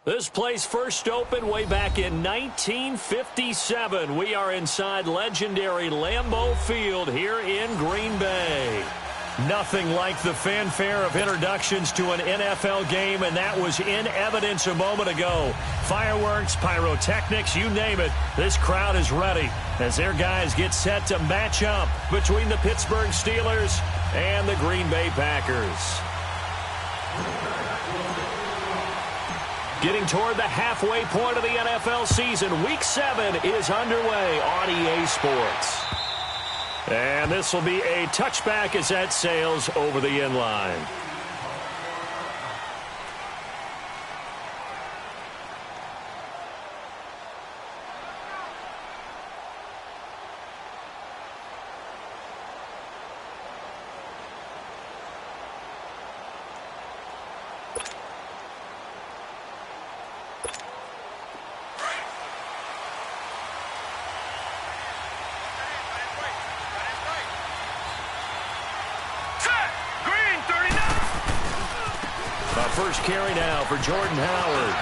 This place first opened way back in 1957. We are inside legendary Lambeau Field here in Green Bay. Nothing like the fanfare of introductions to an NFL game, and that was in evidence a moment ago. Fireworks, pyrotechnics, you name it. This crowd is ready as their guys get set to match up between the Pittsburgh Steelers and the Green Bay Packers. Getting toward the halfway point of the NFL season, Week 7 is underway on EA Sports. And this will be a touchback as that sails over the end line. First carry now for Jordan Howard.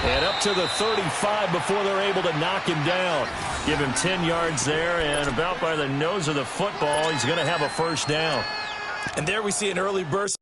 And up to the 35 before they're able to knock him down. Give him 10 yards there, and about by the nose of the football, he's going to have a first down. And there we see an early burst.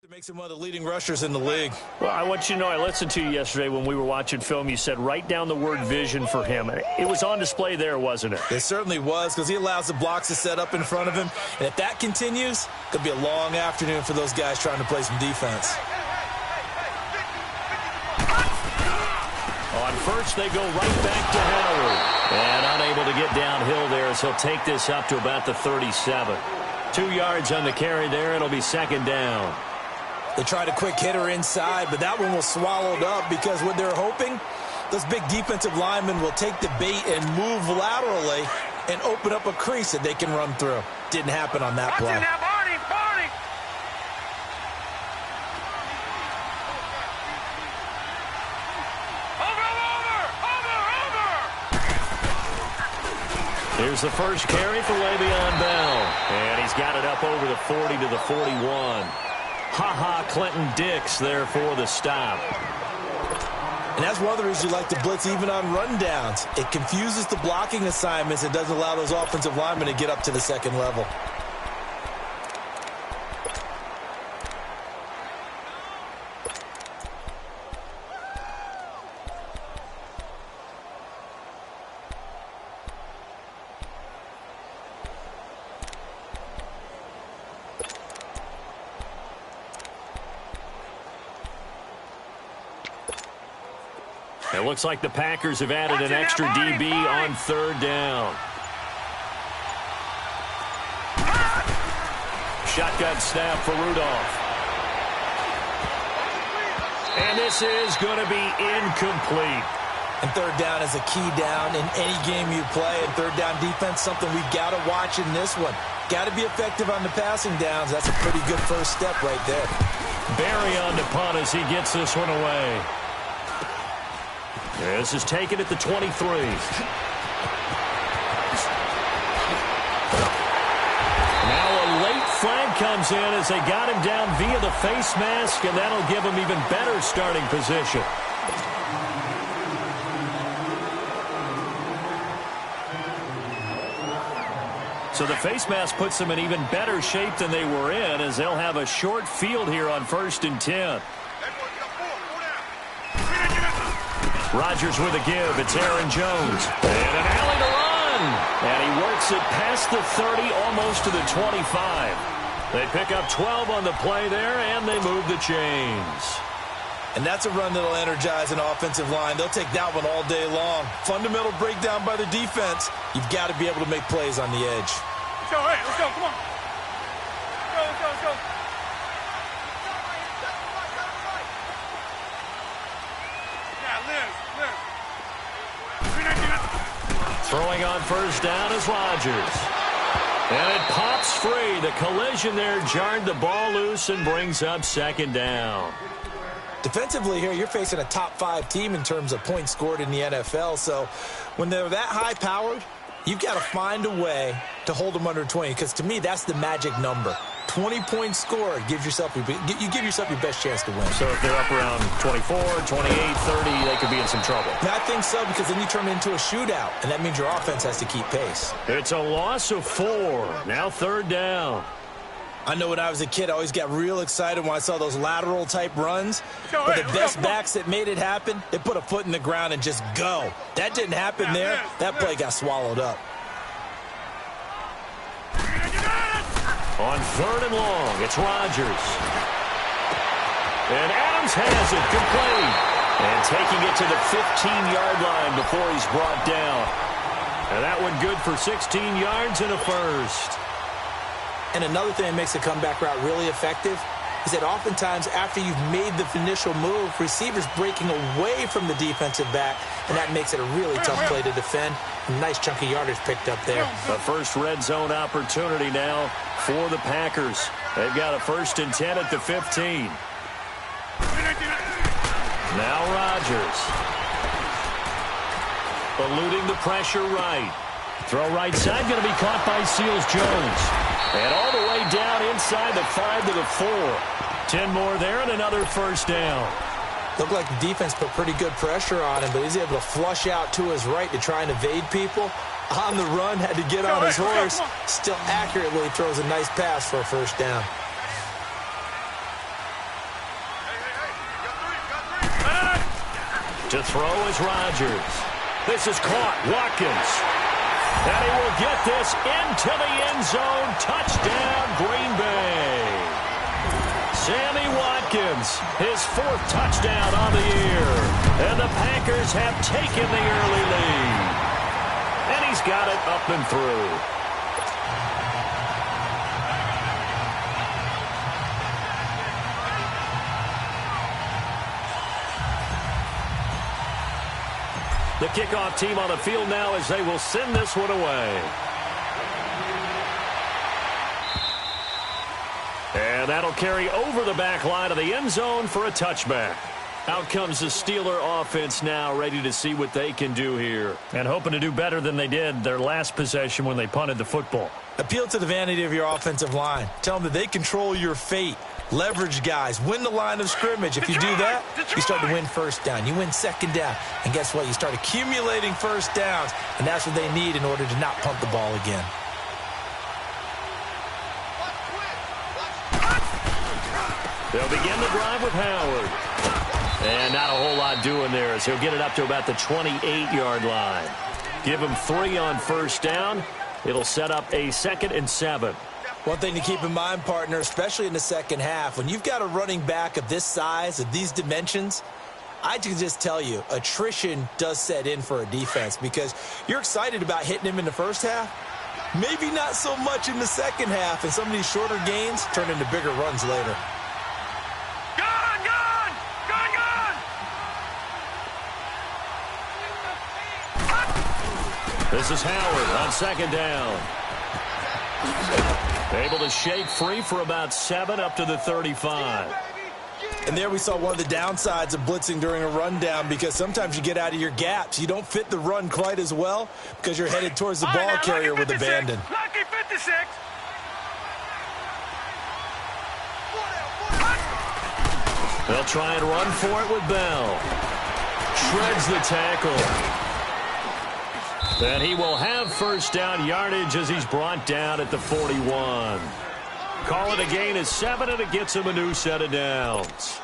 It makes him one of the leading rushers in the league. Well, I want you to know I listened to you yesterday when we were watching film. You said write down the word vision for him. It was on display there, wasn't it? It certainly was, because he allows the blocks to set up in front of him. And if that continues, it could be a long afternoon for those guys trying to play some defense. On first, they go right back to Howard. And unable to get downhill there as he'll take this up to about the 37. 2 yards on the carry there. It'll be second down. They tried a quick hitter inside, but that one was swallowed up because what they're hoping, those big defensive linemen will take the bait and move laterally and open up a crease that they can run through. Didn't happen on that play. Here's the first carry for Le'Veon Bell. And he's got it up over the 40 to the 41. Ha-ha, Clinton Dix there for the stop. And that's one of the reasons you like to blitz even on rundowns. It confuses the blocking assignments. It doesn't allow those offensive linemen to get up to the second level. It looks like the Packers have added an extra DB on third down. Shotgun snap for Rudolph. And this is going to be incomplete. And third down is a key down in any game you play. And third down defense, something we've got to watch in this one. Got to be effective on the passing downs. That's a pretty good first step right there. Barry on the punt as he gets this one away. This is taken at the 23. Now a late flag comes in as they got him down via the face mask, and that'll give him even better starting position. So the face mask puts them in even better shape than they were in, as they'll have a short field here on 1st and 10. Rodgers with a give. It's Aaron Jones. And an alley to run. And he works it past the 30, almost to the 25. They pick up 12 on the play there, and they move the chains. And that's a run that'll energize an offensive line. They'll take that one all day long. Fundamental breakdown by the defense. You've got to be able to make plays on the edge. Let's go, hey, let's go, come on. Let's go. Throwing on first down is Rodgers. And it pops free. The collision there jarred the ball loose and brings up second down. Defensively here, you're facing a top 5 team in terms of points scored in the NFL. So when they're that high-powered, you've got to find a way to hold them under 20. Because to me, that's the magic number. 20 points scored, you give yourself your best chance to win. So if they're up around 24, 28, 30, they could be in some trouble. I think so, because then you turn it into a shootout, and that means your offense has to keep pace. It's a loss of 4. Now third down. I know when I was a kid, I always got real excited when I saw those lateral-type runs. But the best backs that made it happen, they put a foot in the ground and just go. That didn't happen there. That play got swallowed up. On third and long, it's Rodgers. And Adams has it complete. And taking it to the 15-yard line before he's brought down. And that one good for 16 yards and a first. And another thing that makes a comeback route really effective is that oftentimes after you've made the initial move, receivers breaking away from the defensive back, and that makes it a really tough play to defend. A nice chunk of yardage picked up there. The first red zone opportunity now for the Packers. They've got a 1st and 10 at the 15. Now Rodgers. Eluding the pressure right. Throw right side, going to be caught by Seals-Jones. And all the way down inside the 5 to the 4. 10 more there and another first down. Looked like the defense put pretty good pressure on him, but he's able to flush out to his right to try and evade people. On the run, had to get on his horse. Still accurately throws a nice pass for a first down. To throw is Rodgers. This is caught. Watkins. And he will get this into the end zone. Touchdown, Green Bay. Sammy Watkins, his 4th touchdown on the year. And the Packers have taken the early lead. And he's got it up and through. The kickoff team on the field now as they will send this one away. And that'll carry over the back line of the end zone for a touchback. Out comes the Steeler offense now, ready to see what they can do here. And hoping to do better than they did their last possession when they punted the football. Appeal to the vanity of your offensive line. Tell them that they control your fate. Leverage guys. Win the line of scrimmage. If you do that, you start to win first down. You win second down. And guess what? You start accumulating first downs. And that's what they need in order to not punt the ball again. They'll begin the drive with Howard. And not a whole lot doing there as he'll get it up to about the 28-yard line. Give him 3 on first down. It'll set up a 2nd and 7. One thing to keep in mind, partner, especially in the second half, when you've got a running back of this size, of these dimensions, I can just tell you, attrition does set in for a defense because you're excited about hitting him in the first half. Maybe not so much in the second half, and some of these shorter gains turn into bigger runs later. This is Howard on second down. Able to shake free for about 7 up to the 35. And there we saw one of the downsides of blitzing during a rundown because sometimes you get out of your gaps. You don't fit the run quite as well because you're headed towards the ball carrier with abandon. Lucky 56. They'll try and run for it with Bell. Shreds the tackle. And he will have first down yardage as he's brought down at the 41. Call it a gain of 7, and it gets him a new set of downs.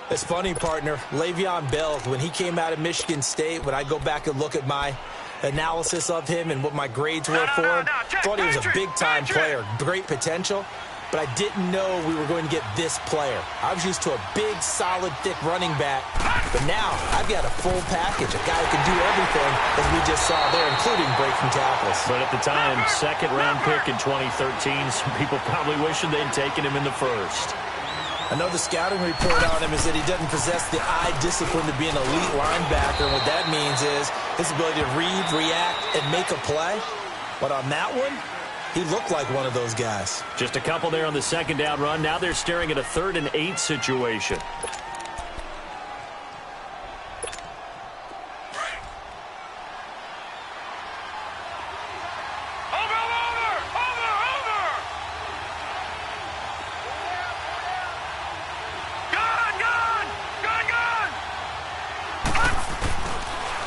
It's funny, partner. Le'Veon Bell, when he came out of Michigan State, when I go back and look at my analysis of him and what my grades were for him, thought he was a big-time player, great potential, but I didn't know we were going to get this player. I was used to a big, solid, thick running back, but now I've got a full package, a guy who can do everything, as we just saw there, including breaking tackles. But at the time, second-round pick in 2013, some people probably wishing they'd taken him in the first. I know the scouting report on him is that he doesn't possess the eye discipline to be an elite linebacker. And what that means is his ability to read, react, and make a play. But on that one, he looked like one of those guys. Just a couple there on the second down run. Now they're staring at a 3rd and 8 situation.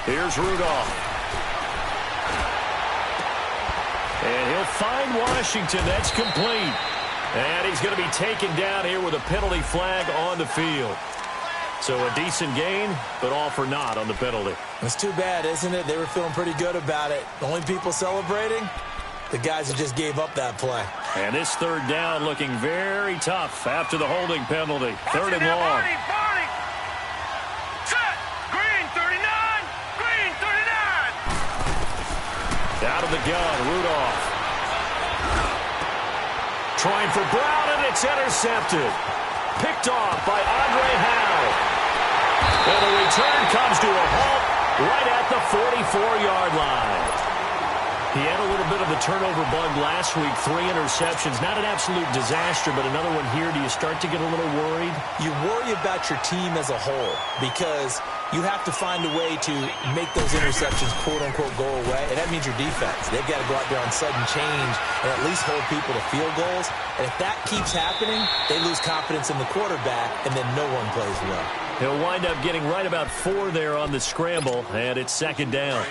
Here's Rudolph. And he'll find Washington. That's complete. And he's going to be taken down here with a penalty flag on the field. So a decent gain, but all for naught on the penalty. It's too bad, isn't it? They were feeling pretty good about it. The only people celebrating, the guys who just gave up that play. And this 3rd down looking very tough after the holding penalty. 3rd and long. Out of the gun, Rudolph. Trying for Brown, and it's intercepted. Picked off by Andre Howell. And the return comes to a halt right at the 44-yard line. He had a little bit of a turnover bug last week, 3 interceptions. Not an absolute disaster, but another one here. Do you start to get a little worried? You worry about your team as a whole because you have to find a way to make those interceptions, quote-unquote, go away, and that means your defense. They've got to go out there on sudden change and at least hold people to field goals. And if that keeps happening, they lose confidence in the quarterback, and then no one plays well. He'll wind up getting right about 4 there on the scramble, and it's 2nd down.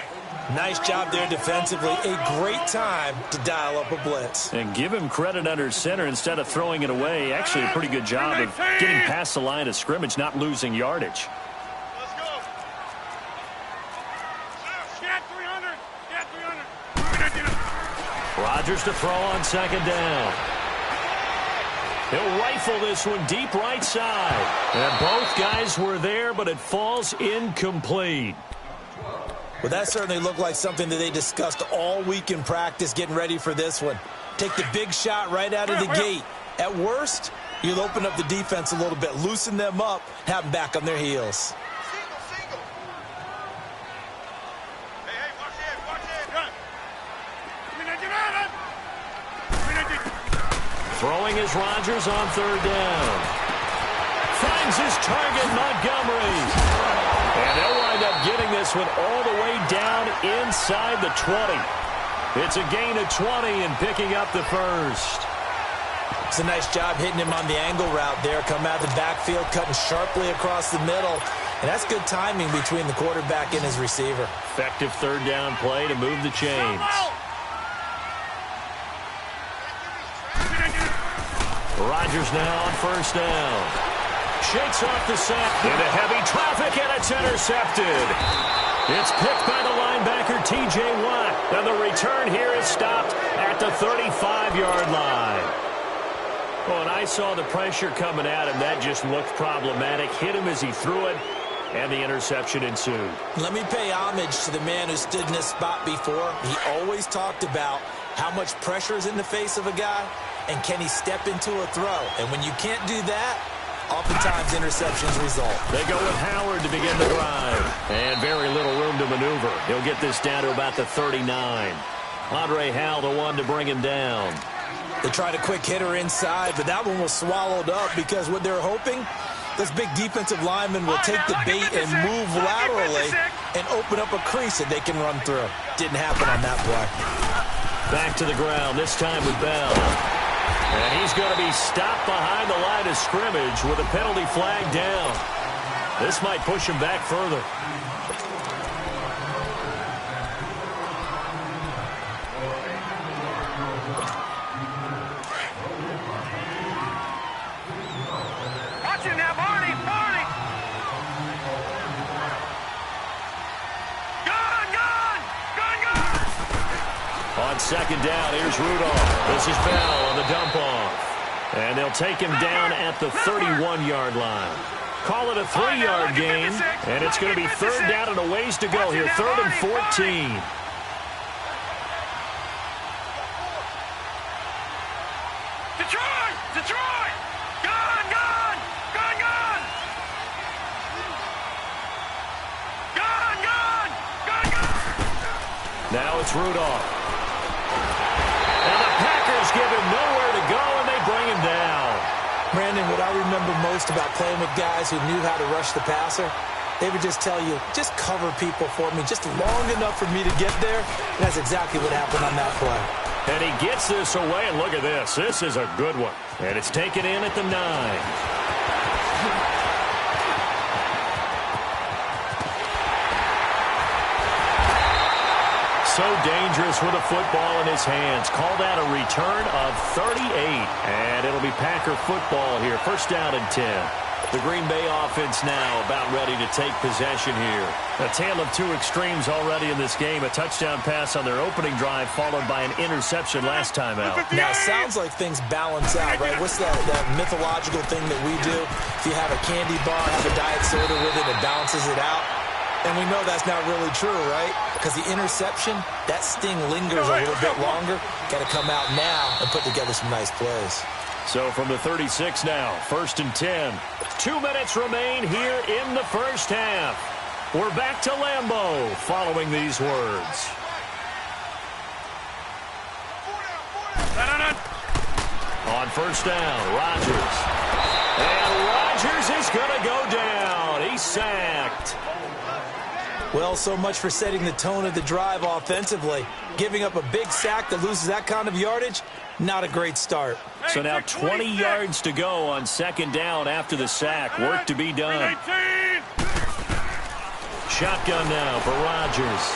Nice job there defensively. A great time to dial up a blitz. And give him credit under center instead of throwing it away. Actually, a pretty good job of getting past the line of scrimmage, not losing yardage. Let's go. Get 300. Get 300. Rodgers to throw on 2nd down. He'll rifle this one deep right side. And both guys were there, but it falls incomplete. Well, that certainly looked like something that they discussed all week in practice getting ready for this one. Take the big shot right out of the gate. At worst, you'll open up the defense a little bit, loosen them up, have them back on their heels. Single. Hey, watch it. Run. Throwing is Rodgers on 3rd down. Finds his target, Montgomery. And they'll wind up getting this one all the way down inside the 20. It's a gain of 20 and picking up the first. It's a nice job hitting him on the angle route there. Come out of the backfield, cutting sharply across the middle. And that's good timing between the quarterback and his receiver. Effective 3rd down play to move the chains. Rodgers now on 1st down. Shakes off the sack into heavy traffic, and it's intercepted. It's picked by the linebacker, T.J. Watt. And the return here is stopped at the 35-yard line. Well, and I saw the pressure coming at him. That just looked problematic. Hit him as he threw it, and the interception ensued. Let me pay homage to the man who stood in this spot before. He always talked about how much pressure is in the face of a guy, and can he step into a throw. And when you can't do that, oftentimes interceptions result. They go with Howard to begin the drive. And very little room to maneuver. He'll get this down to about the 39. Andre Howell, the one to bring him down. They tried a quick hitter inside, but that one was swallowed up because what they're hoping, this big defensive lineman will take the bait and move laterally and open up a crease that they can run through. Didn't happen on that play. Back to the ground, this time with Bell. And he's going to be stopped behind the line of scrimmage with a penalty flag down. This might push him back further. Watch him now, Barney. on second down. Here's Rudolph. This is Bell on the dump off. And they'll take him down at the 31-yard line. Call it a 3-yard gain, and it's going to be third down and a ways to go here. 3rd and 14. Detroit! Detroit! Gone! Gone! Gone! Gone! Gone! Gone! Gone! Gone! Now it's Rudolph. And the Packers give him nowhere to go, and they bring him down. Brandon, what I remember most about playing with guys who knew how to rush the passer, they would just tell you, just cover people for me, just long enough for me to get there. And that's exactly what happened on that play. And he gets this away, and look at this. This is a good one. And it's taken in at the 9. So dangerous with a football in his hands. Called out a return of 38. And it'll be Packer football here. First down and 10. The Green Bay offense now about ready to take possession here. A tale of two extremes already in this game. A touchdown pass on their opening drive followed by an interception last time out. Now, it sounds like things balance out, right? What's that mythological thing that we do? If you have a candy bar, have a diet soda with it, it balances it out. And we know that's not really true, right? Because the interception, that sting lingers a little bit longer. Got to come out now and put together some nice plays. So from the 36 now, 1st and 10. 2 minutes remain here in the first half. We're back to Lambeau following these words. On first down, Rodgers. And Rodgers is going to go down. He's sacked. Well, so much for setting the tone of the drive offensively. Giving up a big sack that loses that kind of yardage, not a great start. So now 20 yards to go on second down after the sack. Work to be done. Shotgun now for Rodgers.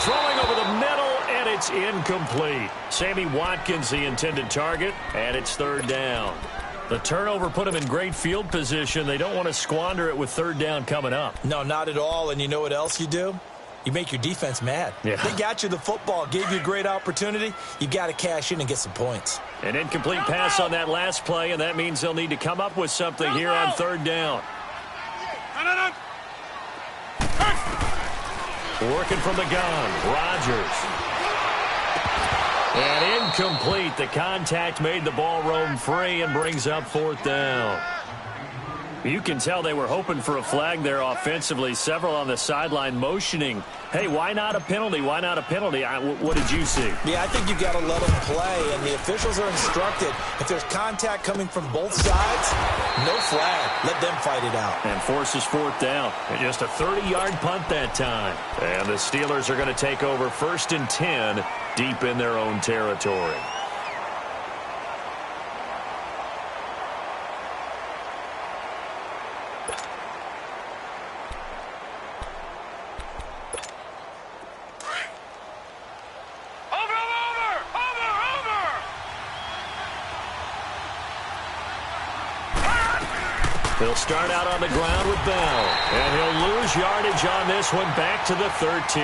Throwing over the middle, and it's incomplete. Sammy Watkins, the intended target, and it's third down. The turnover put them in great field position. They don't want to squander it with third down coming up. No, not at all. And you know what else you do? You make your defense mad. Yeah. They got you the football, gave you a great opportunity. You got to cash in and get some points. An incomplete pass on that last play, and that means they'll need to come up with something here on third down. Working from the gun, Rodgers. And incomplete. The contact made the ball roam free and brings up fourth down. You can tell they were hoping for a flag there offensively. Several on the sideline motioning. Hey, why not a penalty? Why not a penalty? What did you see? Yeah, I think you got to let them play, and the officials are instructed. If there's contact coming from both sides, no flag. Let them fight it out. And forces fourth down. And just a 30-yard punt that time. And the Steelers are going to take over 1st and 10 deep in their own territory. He'll start out on the ground with Bell. And he'll lose yardage on this one back to the 13.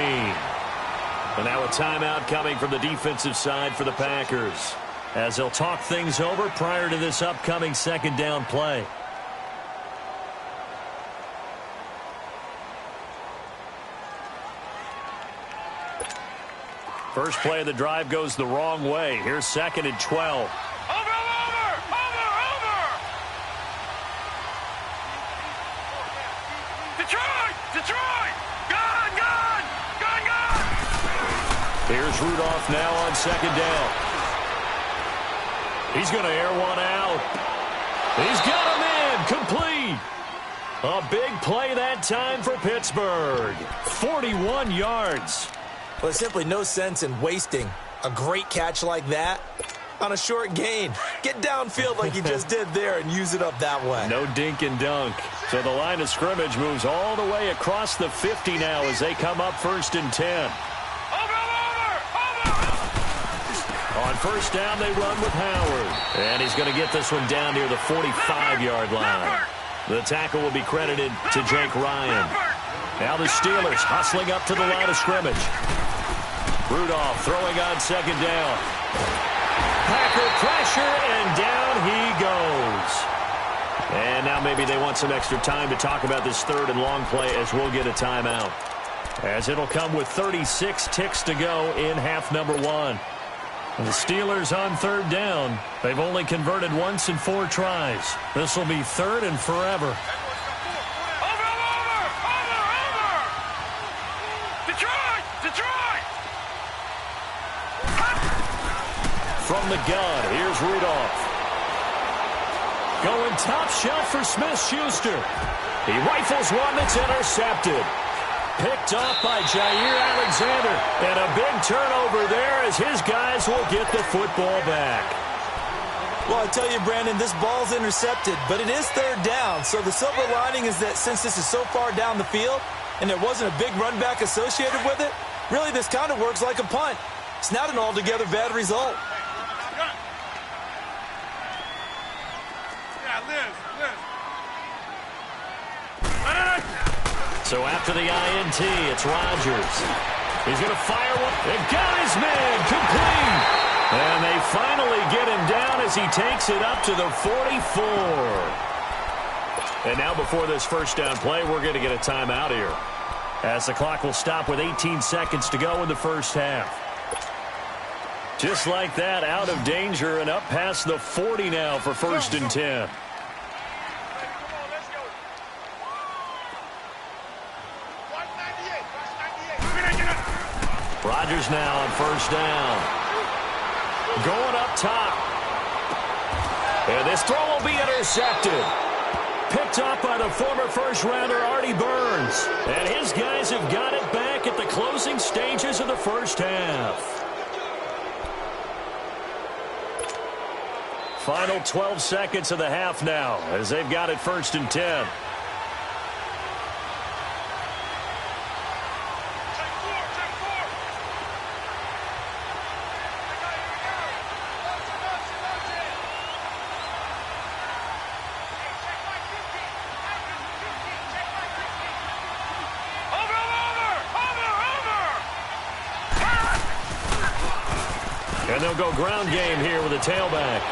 And now a timeout coming from the defensive side for the Packers, as they'll talk things over prior to this upcoming second down play. First play of the drive goes the wrong way. Here's 2nd and 12. Here's Rudolph now on second down. He's going to air one out. He's got him in. Complete. A big play that time for Pittsburgh. 41 yards. Well, there's simply no sense in wasting a great catch like that on a short gain. Get downfield like you just did there and use it up that way. No dink and dunk. So the line of scrimmage moves all the way across the 50 now as they come up 1st and 10. On first down, they run with Howard. And he's going to get this one down near the 45-yard line. The tackle will be credited to Jake Ryan. Now the Steelers hustling up to the line of scrimmage. Rudolph throwing on second down. Packer pressure, and down he goes. And now maybe they want some extra time to talk about this third and long play as we'll get a timeout. As it'll come with 36 ticks to go in half number one. And the Steelers on third down. They've only converted once in 4 tries. This will be third and forever. From the gun, here's Rudolph. Going top shelf for Smith-Schuster. He rifles one that's intercepted. Picked off by Jair Alexander. And a big turnover there as his guys will get the football back. Well, I tell you, Brandon, this ball's intercepted, but it is third down. So the silver lining is that since this is so far down the field and there wasn't a big run back associated with it, really this kind of works like a punt. It's not an altogether bad result. So after the INT, it's Rodgers. He's going to fire one. They've got his man complete. And they finally get him down as he takes it up to the 44. And now before this first down play, we're going to get a timeout here, as the clock will stop with 18 seconds to go in the first half. Just like that, out of danger and up past the 40 now for first and 10. Rodgers now on first down. Going up top. And this throw will be intercepted. Picked up by the former first-rounder Artie Burns. And his guys have got it back at the closing stages of the first half. Final 12 seconds of the half now as they've got it first and 10. And they'll go ground game here with a tailback.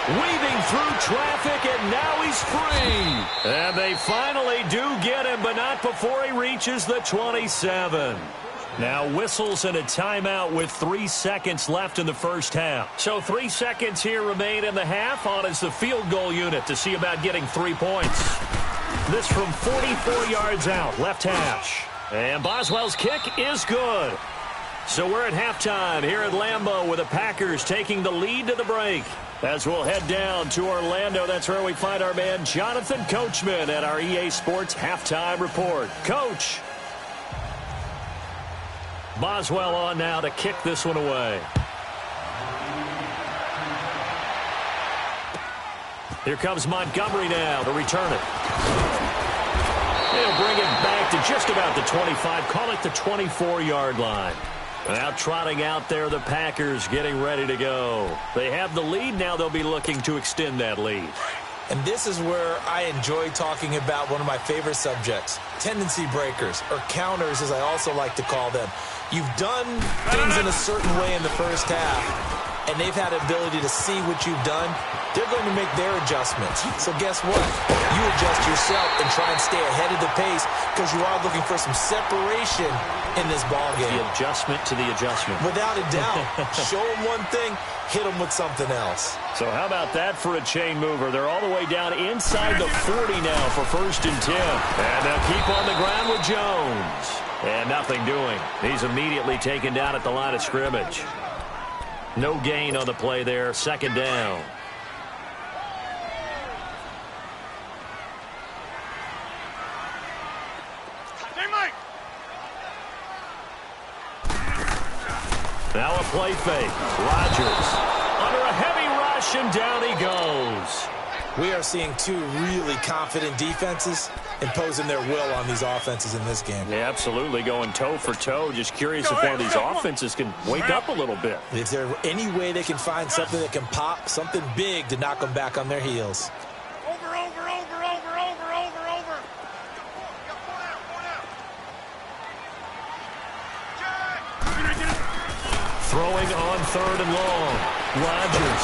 Weaving through traffic, and now he's free. And they finally do get him, but not before he reaches the 27. Now whistles and a timeout with 3 seconds left in the first half. So 3 seconds here remain in the half. On is the field goal unit to see about getting 3 points. This from 44 yards out, left hash. And Boswell's kick is good. So we're at halftime here at Lambeau with the Packers taking the lead to the break. As we'll head down to Orlando, that's where we find our man Jonathan Coachman at our EA Sports Halftime Report. Coach. Boswell on now to kick this one away. Here comes Montgomery now to return it. They'll bring it back to just about the 25, call it the 24-yard line. Now trotting out there, the Packers getting ready to go. They have the lead. Now they'll be looking to extend that lead. And this is where I enjoy talking about one of my favorite subjects, tendency breakers, or counters as I also like to call them. You've done things in a certain way in the first half, and they've had the ability to see what you've done. They're going to make their adjustments. So guess what? You adjust yourself and try and stay ahead of the pace because you are looking for some separation in this ballgame. The adjustment to the adjustment. Without a doubt. Show them one thing, hit them with something else. So how about that for a chain mover? They're all the way down inside the 40 now for first and 10. And they'll keep on the ground with Jones. And nothing doing. He's immediately taken down at the line of scrimmage. No gain on the play there. Second down. Now a play fake. Rodgers under a heavy rush, and down he goes. We are seeing two really confident defenses imposing their will on these offenses in this game. Yeah, absolutely, going toe for toe. Just curious if one of these offenses can wake up a little bit. Is there any way they can find something that can pop, something big to knock them back on their heels? throwing on 3rd and long. Rodgers.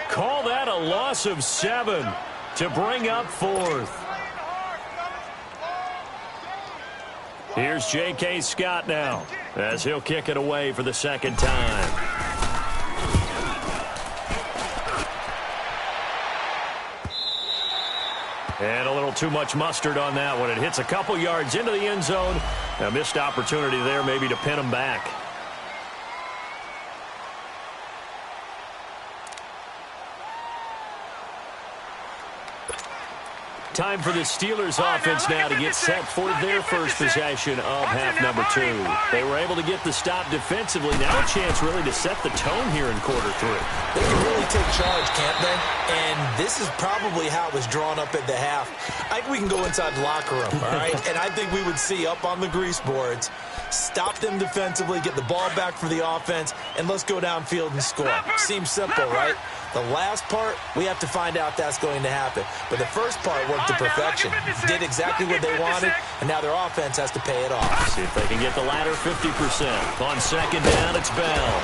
Call that a loss of 7 to bring up 4th. Here's J.K. Scott now as he'll kick it away for the 2nd time. And a little too much mustard on that one. It hits a couple yards into the end zone. A missed opportunity there maybe to pin him back. Time for the Steelers offense now to get set for their first possession of half number 2. They were able to get the stop defensively. Now a chance really to set the tone here in quarter 3. They can really take charge, can't they? And this is probably how it was drawn up at the half. I think we can go inside the locker room, all right? And I think we would see up on the grease boards, stop them defensively, get the ball back for the offense, and let's go downfield and score. Seems simple, right? The last part, we have to find out that's going to happen. But the first part worked to perfection. Did exactly what they wanted, and now their offense has to pay it off. See if they can get the latter 50%. On 2nd down, it's Bell.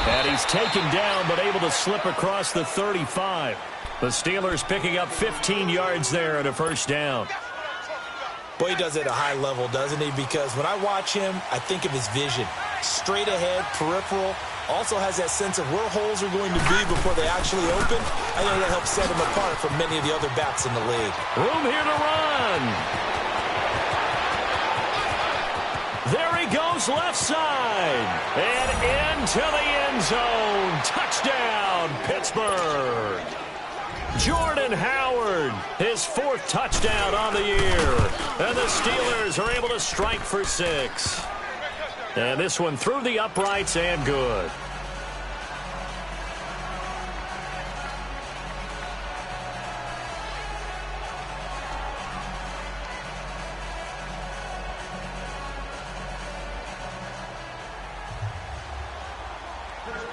And he's taken down, but able to slip across the 35. The Steelers picking up 15 yards there and a 1st down. Boy, he does it at a high level, doesn't he? Because when I watch him, I think of his vision. Straight ahead, peripheral. Also has that sense of where holes are going to be before they actually open. I think that helps set him apart from many of the other backs in the league. Room here to run. There he goes left side. And into the end zone. Touchdown, Pittsburgh. Jordan Howard, his 4th touchdown on the year. And the Steelers are able to strike for 6. And this one through the uprights and good.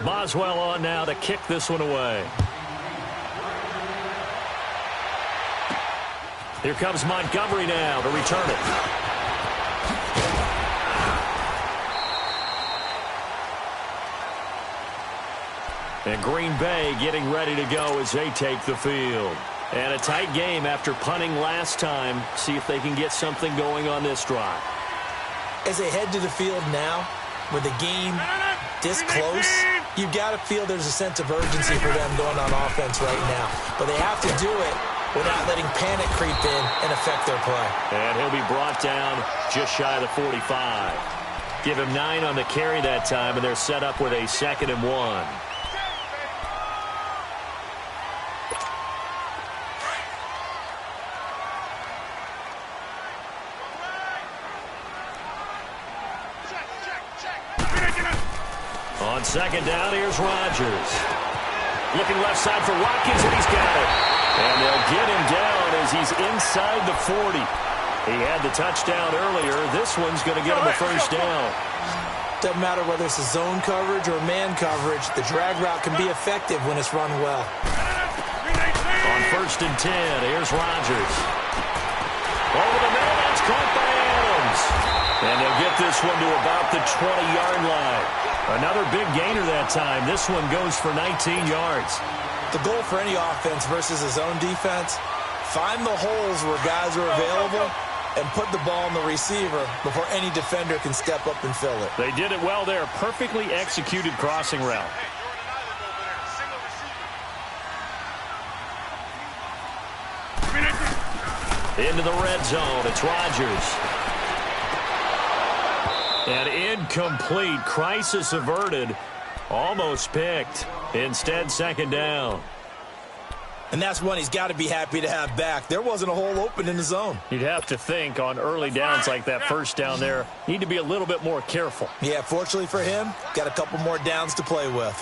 Boswell on now to kick this one away. Here comes Montgomery now to return it. And Green Bay getting ready to go as they take the field. And a tight game after punting last time. See if they can get something going on this drive. As they head to the field now, with the game this close, you've got to feel there's a sense of urgency for them going on offense right now. But they have to do it without letting panic creep in and affect their play. And he'll be brought down just shy of the 45. Give him 9 on the carry that time, and they're set up with a 2nd and 1. On 2nd down, here's Rodgers. Looking left side for Watkins, and he's got it. And they'll get him down as he's inside the 40. He had the touchdown earlier. This one's going to get him a 1st down. Doesn't matter whether it's a zone coverage or man coverage, the drag route can be effective when it's run well. On 1st and 10, here's Rodgers. Over the middle, that's caught by Adams. And they'll get this one to about the 20-yard line. Another big gainer that time. This one goes for 19 yards. The goal for any offense versus a zone defense, find the holes where guys are available and put the ball on the receiver before any defender can step up and fill it. They did it well there. Perfectly executed crossing route. Into the red zone. It's Rodgers. And incomplete. Crisis averted. Almost picked. Instead, 2nd down. And that's one he's got to be happy to have back. There wasn't a hole open in the zone. You'd have to think on early downs like that 1st down there, need to be a little bit more careful. Yeah, fortunately for him, got a couple more downs to play with.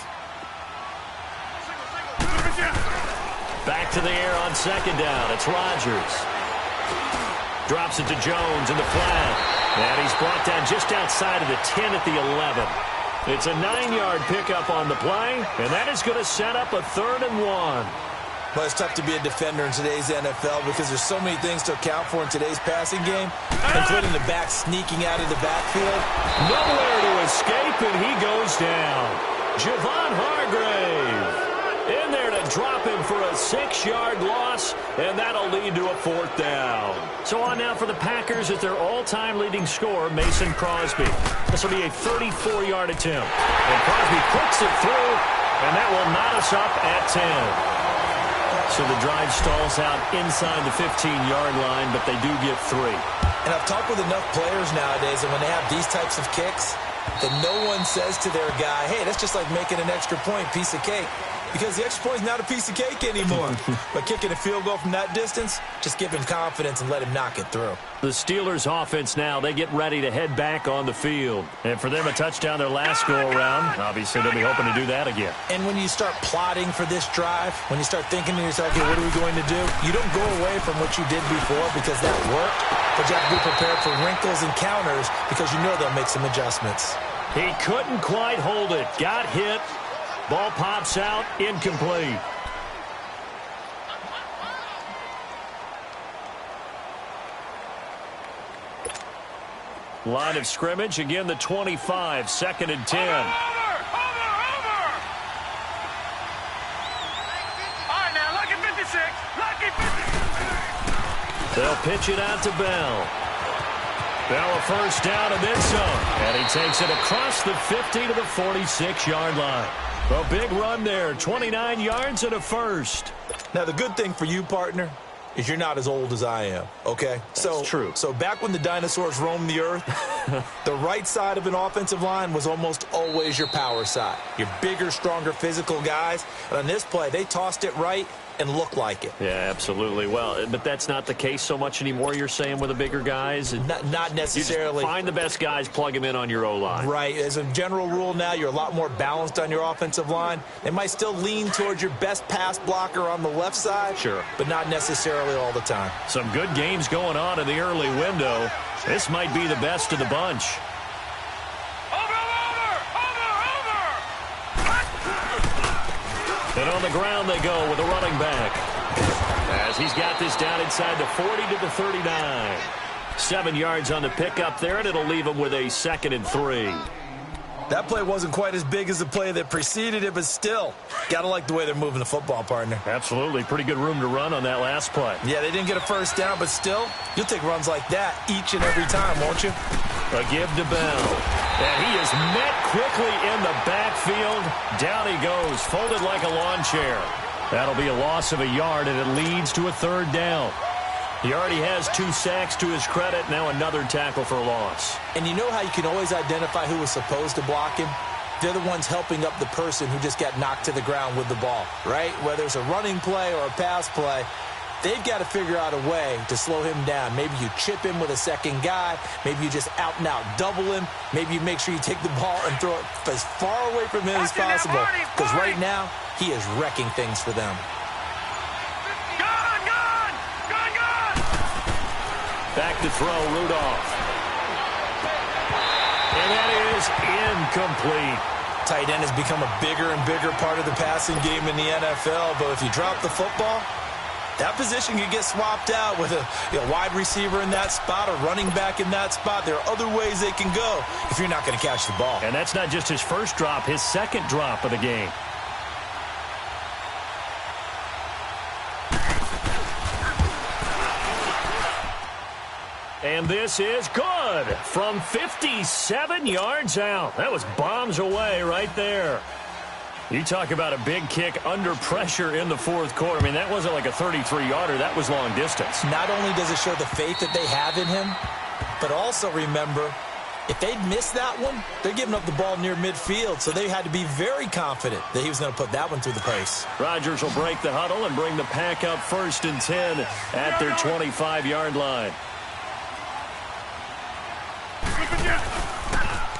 Back to the air on 2nd down. It's Rodgers. Drops it to Jones in the flat. And he's brought down just outside of the 10 at the 11. It's a 9-yard pickup on the play, and that is going to set up a 3rd and 1. Well, it's tough to be a defender in today's NFL because there's so many things to account for in today's passing game, including the back sneaking out of the backfield. Nowhere to escape, and he goes down. Javon Hargrave in there to drop him for a 6-yard loss, and that'll lead to a 4th down. So on now for the Packers at their all-time leading scorer, Mason Crosby. This will be a 34-yard attempt. And Crosby clicks it through, and that will knot us up at 10. So the drive stalls out inside the 15-yard line, but they do get 3. And I've talked with enough players nowadays, and when they have these types of kicks, that no one says to their guy, hey, that's just like making an extra point, piece of cake. Because the extra point is not a piece of cake anymore. But kicking a field goal from that distance, just give him confidence and let him knock it through. The Steelers offense now, they get ready to head back on the field. And for them, a touchdown their last go-around. Obviously, they'll be hoping to do that again. And when you start plotting for this drive, when you start thinking to yourself, okay, what are we going to do? You don't go away from what you did before because that worked. But you have to be prepared for wrinkles and counters because you know they'll make some adjustments. He couldn't quite hold it. Got hit. Ball pops out, incomplete. Line of scrimmage, again the 25, 2nd and 10. Over! All right, now, lucky 56. Lucky 56. They'll pitch it out to Bell. Bell a first down and then some. And he takes it across the 50 to the 46-yard line. A big run there, 29 yards and a first. Now, the good thing for you, partner, is you're not as old as I am, okay? That's true. So back when the dinosaurs roamed the earth, the right side of an offensive line was almost always your power side. Your bigger, stronger, physical guys. And on this play, they tossed it right and looked like it. Yeah, absolutely. Well, but that's not the case so much anymore, you're saying, with the bigger guys? Not necessarily. You just find the best guys, plug them in on your O-line. Right. As a general rule now, you're a lot more balanced on your offensive line. They might still lean towards your best pass blocker on the left side. Sure. But not necessarily all the time. Some good games going on in the early window. This might be the best of the bunch. And on the ground they go with a running back. As he's got this down inside the 40 to the 39. 7 yards on the pickup there, and it'll leave him with a 2nd and 3. That play wasn't quite as big as the play that preceded it, but still, gotta like the way they're moving the football, partner. Absolutely. Pretty good room to run on that last play. Yeah, they didn't get a first down, but still, you'll take runs like that each and every time, won't you? A give to Bell. And he is met quickly in the backfield. Down he goes, folded like a lawn chair. That'll be a loss of a yard, and it leads to a 3rd down. He already has 2 sacks to his credit. Now another tackle for a loss. And you know how you can always identify who was supposed to block him? They're the ones helping up the person who just got knocked to the ground with the ball, right? Whether it's a running play or a pass play, they've got to figure out a way to slow him down. Maybe you chip him with a second guy. Maybe you just out-and-out double him. Maybe you make sure you take the ball and throw it as far away from him as possible. Because right now, he is wrecking things for them. Back to throw, Rudolph. And that is incomplete. Tight end has become a bigger and bigger part of the passing game in the NFL, but if you drop the football, that position can get swapped out with a wide receiver in that spot, a running back in that spot. There are other ways they can go if you're not going to catch the ball. And that's not just his first drop, his 2nd drop of the game. And this is good from 57 yards out. That was bombs away right there. You talk about a big kick under pressure in the 4th quarter. I mean, that wasn't like a 33-yarder. That was long distance. Not only does it show the faith that they have in him, but also remember, if they'd missed that one, they're giving up the ball near midfield, so they had to be very confident that he was going to put that one through the post. Rodgers will break the huddle and bring the pack up 1st and 10 at their 25-yard line.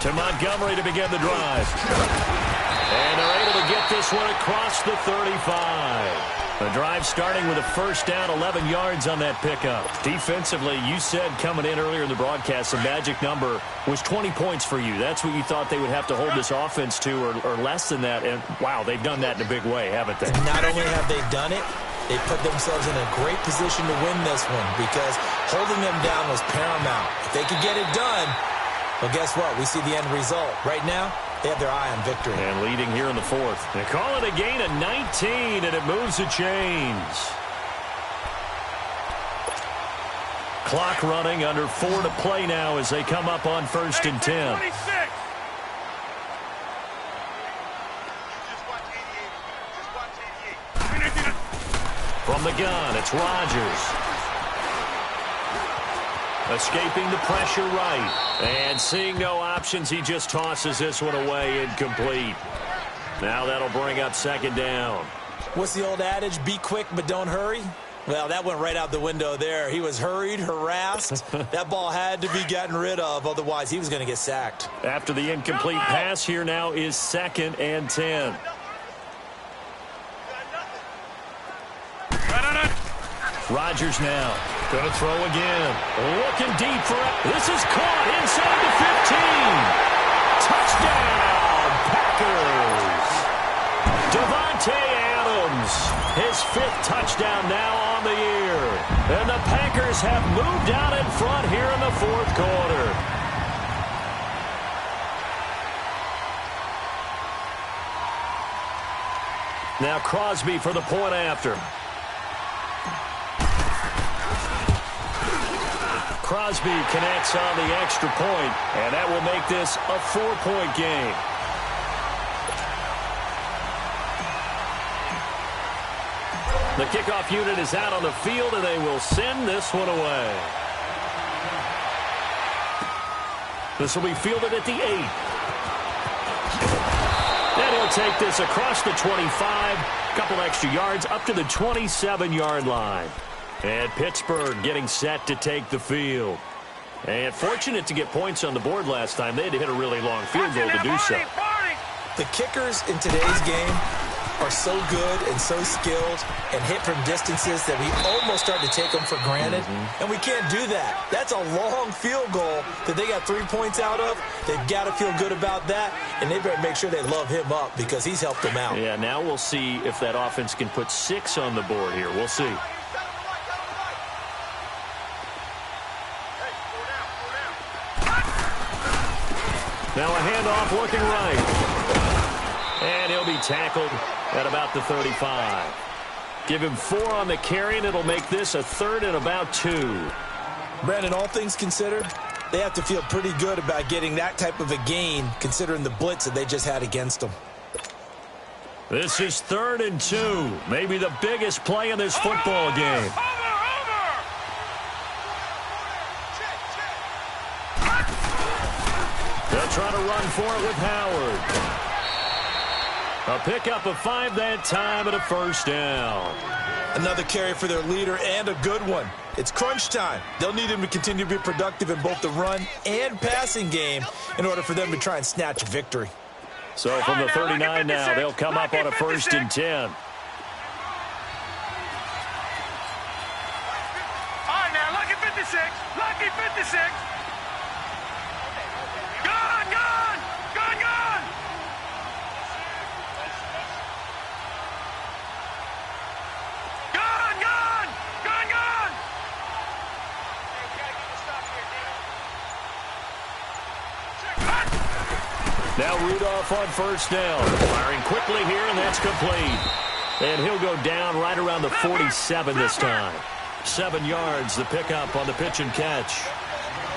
To Montgomery to begin the drive. And they're able to get this one across the 35. The drive starting with a first down, 11 yards on that pickup. Defensively, you said coming in earlier in the broadcast, the magic number was 20 points for you. That's what you thought they would have to hold this offense to, or less than that. And, wow, they've done that in a big way, haven't they? Not only have they done it, They put themselves in a great position to win this one because holding them down was paramount. If they could get it done, well, guess what? We see the end result. Right now, they have their eye on victory. And leading here in the fourth. They call it a gain of 19, and it moves the chains. Clock running, under 4 to play now as they come up on 1st and 10. 26. From the gun, it's Rodgers. Escaping the pressure right. And seeing no options, he just tosses this one away incomplete. Now that'll bring up 2nd down. What's the old adage? Be quick, but don't hurry. Well, that went right out the window there. He was hurried, harassed. That ball had to be gotten rid of, otherwise he was going to get sacked. After the incomplete pass, here now is 2nd and 10. Rodgers now. Going to throw again. Looking deep for it. This is caught inside the 15. Touchdown, Packers. Davante Adams. His 5th touchdown now on the year. And the Packers have moved out in front here in the 4th quarter. Now Crosby for the point after. Crosby connects on the extra point, and that will make this a 4-point game. The kickoff unit is out on the field, and they will send this one away. This will be fielded at the 8. And he'll take this across the 25, couple extra yards up to the 27-yard line. And Pittsburgh getting set to take the field. And fortunate to get points on the board last time. They had to hit a really long field goal to do so. The kickers in today's game are so good and so skilled and hit from distances that we almost start to take them for granted. And we can't do that. That's a long field goal that they got 3 points out of. They've got to feel good about that, and they better make sure they love him up because he's helped them out. Yeah, now we'll see if that offense can put 6 on the board here. We'll see. Now a handoff looking right. And he'll be tackled at about the 35. Give him 4 on the carry, and it'll make this a 3rd and about 2. Brandon, all things considered, they have to feel pretty good about getting that type of a gain considering the blitz that they just had against them. This is 3rd and 2. Maybe the biggest play in this football game. They'll try to run for it with Howard. A pickup of 5 that time and a 1st down. Another carry for their leader and a good one. It's crunch time. They'll need him to continue to be productive in both the run and passing game in order for them to try and snatch a victory. So from the 39 now, they'll come up on a 1st and 10. All right, now, lucky 56. Lucky 56. Gun, gun, gun, gun. Gun, gun, gun, gun. Now Rudolph on 1st down. Firing quickly here, and that's complete. And he'll go down right around the 47 this time. 7 yards, the pickup on the pitch and catch.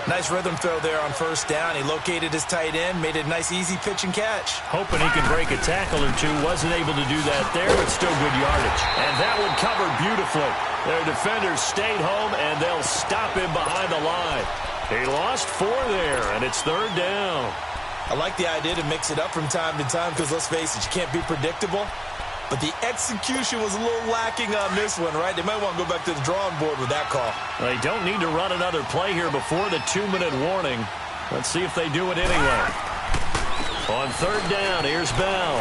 Nice rhythm throw there on 1st down. He located his tight end, made it a nice, easy pitch and catch. Hoping he can break a tackle or two. Wasn't able to do that there, but still good yardage. And that one covered beautifully. Their defenders stayed home, and they'll stop him behind the line. He lost 4 there, and it's 3rd down. I like the idea to mix it up from time to time because, let's face it, you can't be predictable. But the execution was a little lacking on this one, right? They might want to go back to the drawing board with that call. They don't need to run another play here before the 2-minute warning. Let's see if they do it anyway. On 3rd down, here's Bell.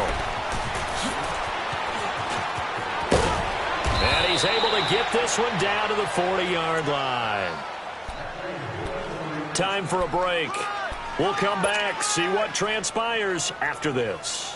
And he's able to get this one down to the 40-yard line. Time for a break. We'll come back, see what transpires after this.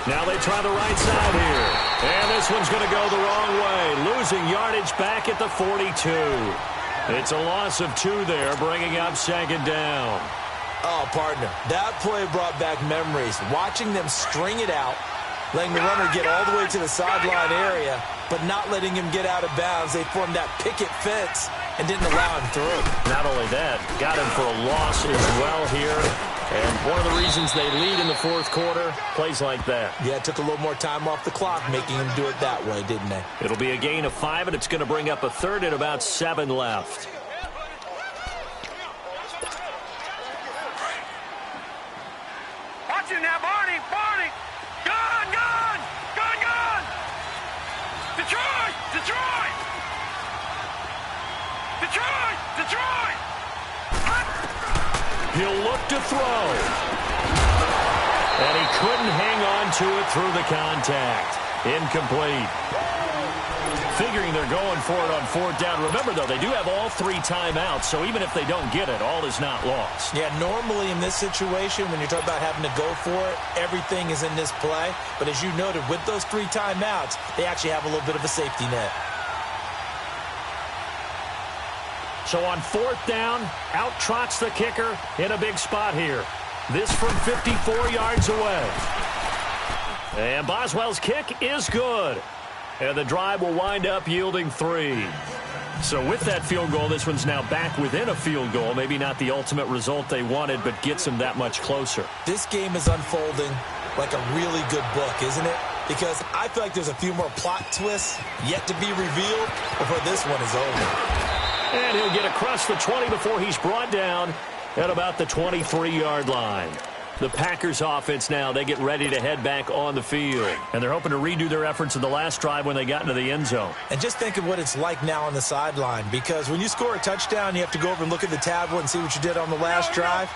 Now they try the right side here. And this one's going to go the wrong way. Losing yardage back at the 42. It's a loss of 2 there, bringing up second down. Oh, partner, that play brought back memories. Watching them string it out, letting the runner get all the way to the sideline area, but not letting him get out of bounds. They formed that picket fence and didn't allow him through. Not only that, got him for a loss as well here. And one of the reasons they lead in the fourth quarter, plays like that. Yeah, it took a little more time off the clock, making him do it that way, didn't they? It'll be a gain of 5, and it's going to bring up a third and about 7 left. Watch it now, Barney! Barney! Gun! Gun! Gun! Gun! Detroit! Detroit! Detroit! Detroit! He'll look to throw. And he couldn't hang on to it through the contact. Incomplete. Figuring they're going for it on fourth down. Remember, though, they do have all 3 timeouts, so even if they don't get it, all is not lost. Yeah, normally in this situation, when you're talking about having to go for it, everything is in this play. But as you noted, with those 3 timeouts, they actually have a little bit of a safety net. So on fourth down, out trots the kicker in a big spot here. This from 54 yards away. And Boswell's kick is good. And the drive will wind up yielding 3. So with that field goal, this one's now back within a field goal. Maybe not the ultimate result they wanted, but gets them that much closer. This game is unfolding like a really good book, isn't it? Because I feel like there's a few more plot twists yet to be revealed before this one is over. And he'll get across the 20 before he's brought down at about the 23-yard line. The Packers offense now, they get ready to head back on the field. And they're hoping to redo their efforts in the last drive when they got into the end zone. And just think of what it's like now on the sideline. Because when you score a touchdown, you have to go over and look at the tablet and see what you did on the last drive.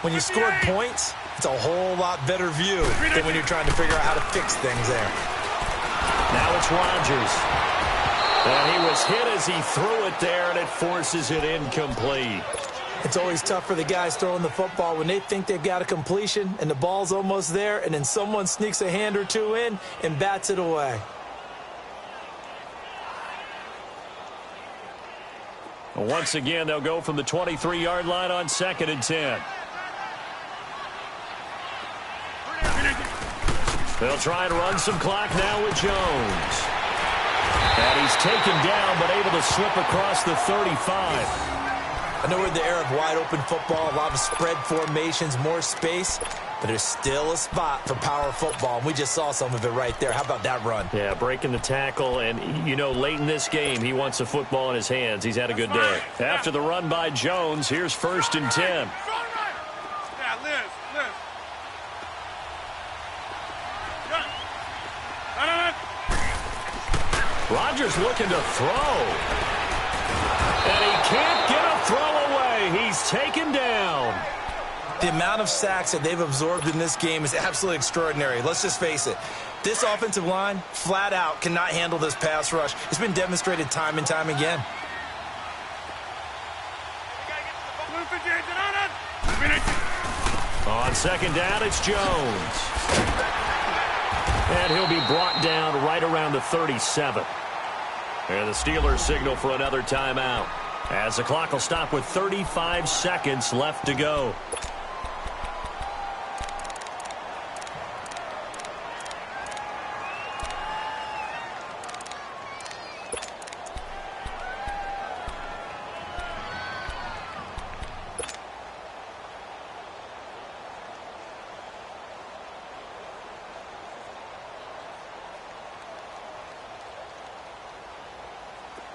When you scored points, it's a whole lot better view than when you're trying to figure out how to fix things there. Now it's Rodgers. And he was hit as he threw it there, and it forces it incomplete. It's always tough for the guys throwing the football when they think they've got a completion and the ball's almost there, and then someone sneaks a hand or two in and bats it away. Once again, they'll go from the 23-yard line on 2nd and 10. They'll try and run some clock now with Jones. And he's taken down, but able to slip across the 35. I know we're in the era of wide-open football, a lot of spread formations, more space, but there's still a spot for power football, and we just saw some of it right there. How about that run? Yeah, breaking the tackle, and, you know, late in this game, he wants the football in his hands. He's had a good day. After the run by Jones, here's 1st and 10. Yeah, Liz. Rodgers looking to throw. And he can't get a throw away. He's taken down. The amount of sacks that they've absorbed in this game is absolutely extraordinary. Let's just face it. This offensive line, flat out, cannot handle this pass rush. It's been demonstrated time and time again. On 2nd down, it's Jones. And he'll be brought down right around the 37. And the Steelers signal for another timeout, as the clock will stop with 35 seconds left to go.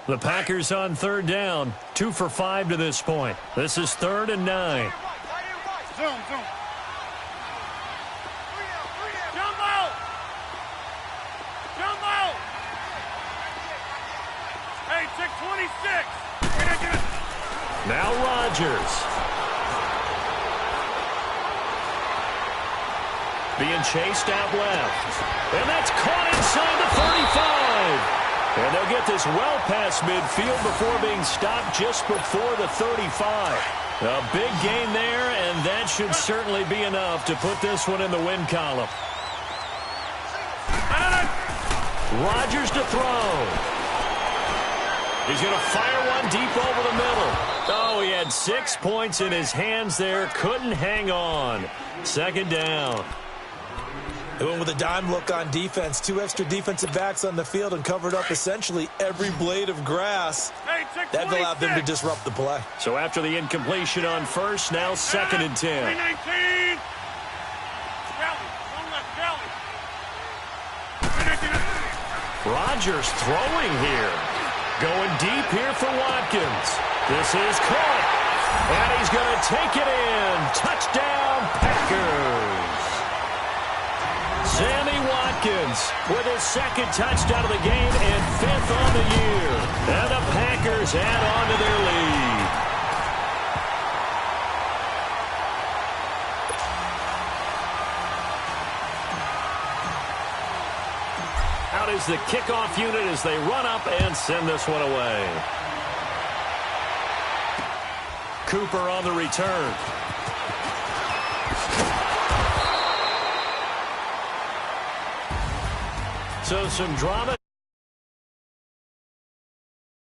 The Packers on 3rd down, 2 for 5 to this point. This is 3rd and 9. Zoom. Jumbo! Hey, check 26. Now Rodgers. Being chased out left. And that's caught inside the 35. And they'll get this well past midfield before being stopped just before the 35. A big gain there, and that should certainly be enough to put this one in the win column. Rodgers to throw. He's going to fire one deep over the middle. Oh, he had 6 points in his hands there. Couldn't hang on. Second down. They went with a dime look on defense. 2 extra defensive backs on the field and covered up essentially every blade of grass. That allowed them to disrupt the play. So after the incompletion on first, now 2nd and 10. Rodgers throwing here. Going deep here for Watkins. This is caught. And he's going to take it in. Touchdown, Packers. Sammy Watkins with his 2nd touchdown of the game and 5th on the year. And the Packers add on to their lead. Out is the kickoff unit as they run up and send this one away. Cooper on the return. So some drama.